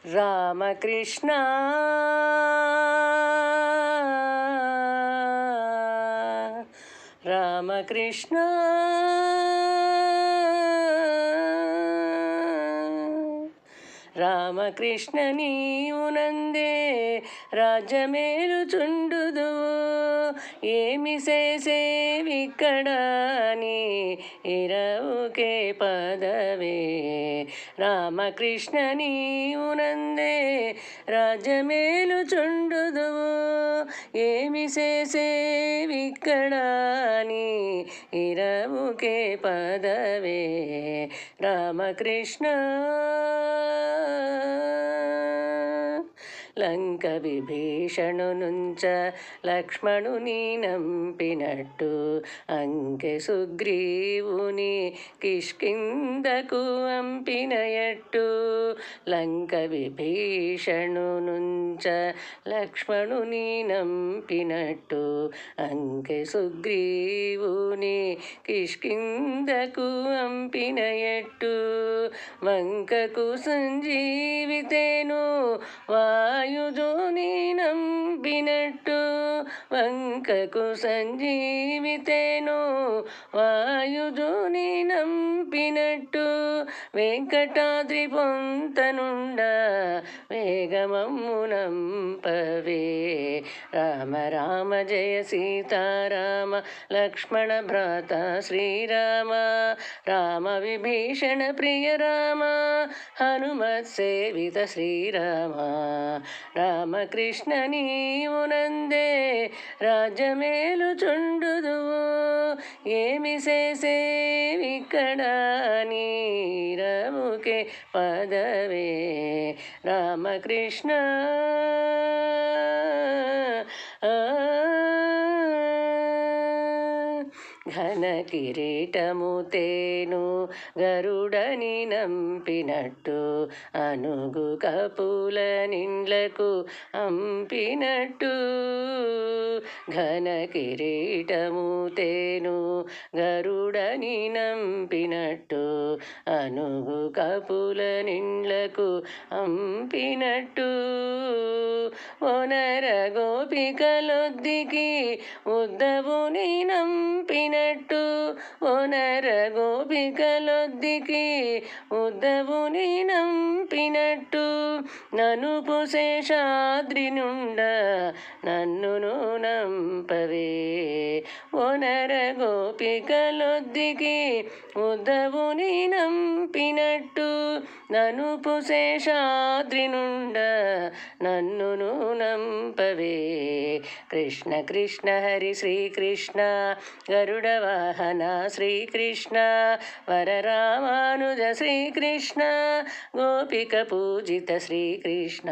రామకృష్ణ రామకృష్ణ రామకృష్ణ నీవునందే రాజ్యమేలుచుండుదు ఏమి చేసేవిక్కడ నీ ఇరవుకే పదవే రామకృష్ణ నీవునందే రాజ్యమేలుచుండుదు ఏమి చేసేవిక్కడ నీ ఇరవుకే పదవే రామకృష్ణ లంక విభీషణునుంచ లక్ష్మణుని నంపినట్టు అంకె సుగ్రీవుని కిష్కిందకు అంపినయట్టు లంక విభీషణునుంచ లక్ష్మణుని నంపినట్టు అంకె సుగ్రీవుని కిష్కిందకు అంపినయట్టు వంకకు సంజీవితేను వాయుజోని నంపినట్టు వంకకు సంజీవితేను వాయుజోని నంపినట్టు వెంకటాద్రి పొంతనుండ వేగమమ్ము నంపవే రామ రామ జయ సీతారామ లక్ష్మణ భ్రాత శ్రీరామ రామ విభీషణ ప్రియ రామ హనుమత్ సేవిత శ్రీరామ రామకృష్ణ నీవునందే రాజ్యమేలుచుండుదువు ఏమి చేసేవిక్కడ నీరవుకే పదవే రామకృష్ణ ఘన కిరీటము తేను గరుడని నంపినట్టు అనుగు కపుల నిండ్లకు అంపినట్టు ఘన కిరీటము తేను గరుడని నంపినట్టు అనుగు కపుల నిండ్లకు అంపినట్టు ఒనర గోపికలొద్దికి ఉద్దవుని నంపినట్టు ఒనర గోపికలొద్దికి ఉద్దవుని నంపినట్టు ననుపు శేషాద్రి నుండ నన్నును నంపవే ఒనర గోపికలొద్దికి ఉద్దవుని నంపినట్టు ననుపు శేషాద్రి నుండ నన్నును నంపవే కృష్ణ కృష్ణ హరి శ్రీకృష్ణ గరుడ వాహన శ్రీకృష్ణ వరరామానుజ శ్రీకృష్ణ గోపిక పూజిత శ్రీకృష్ణ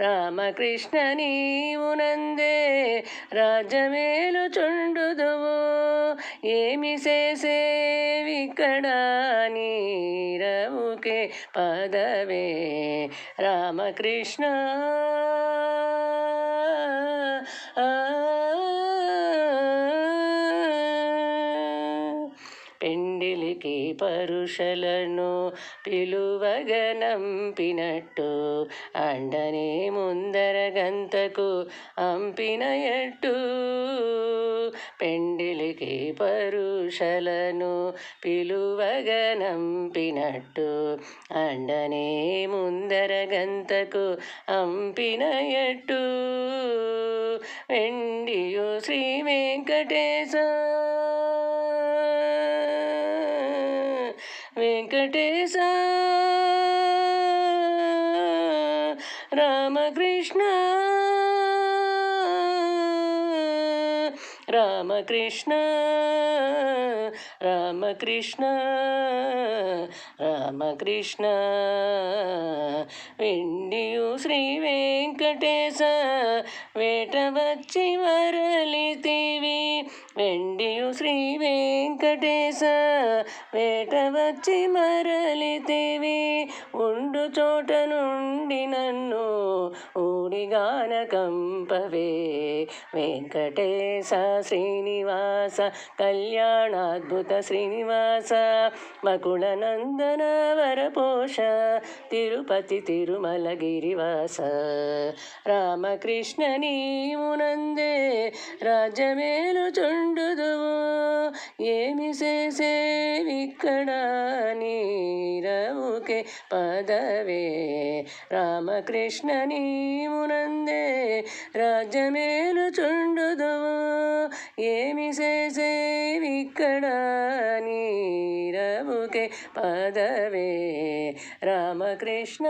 రామకృష్ణ నీవునందే రాజ్యమేలుచుండుదువు ఏమి చేసేవిక్కడ నీరవుకే పదవే రామకృష్ణ పెండిలికి పరుషలను పిలువగనంపినట్టు అండనే ముందర గంతకు అంపినయట్టు పెండిలికి పరుషలను పిలువగనంపినట్టు అండనే ముందర గంతకు అంపినయట్టు వెండియు శ్రీ వెంకటేశ వెంకటేశ రామకృష్ణ రామకృష్ణ రామకృష్ణ రామకృష్ణ వెండియు శ్రీ వెంకటేశ వేట వచ్చి మరలితివి వెండియు శ్రీ వెంకటేశ వేట వచ్చి మరలితివి ఉండు చోట నుండి నన్ను ఊడిగాన కంపవే. వెంకటేశ శ్రీనివాస కళ్యాణాద్భుత శ్రీనివాస మకుళ నందన వరపోష తిరుపతి తిరుమల గిరివాస. రామకృష్ణ నీవునందే రాజ్యమేలుచుండుదువు, ఏమి చేసేవిక్కడ నీరవుకే పదవే. రామకృష్ణ నీవునందే రాజ్యమేలుచుండుదువు, ఏమి చేసేవిక్కడ నీరవుకే పదవే. రామకృష్ణ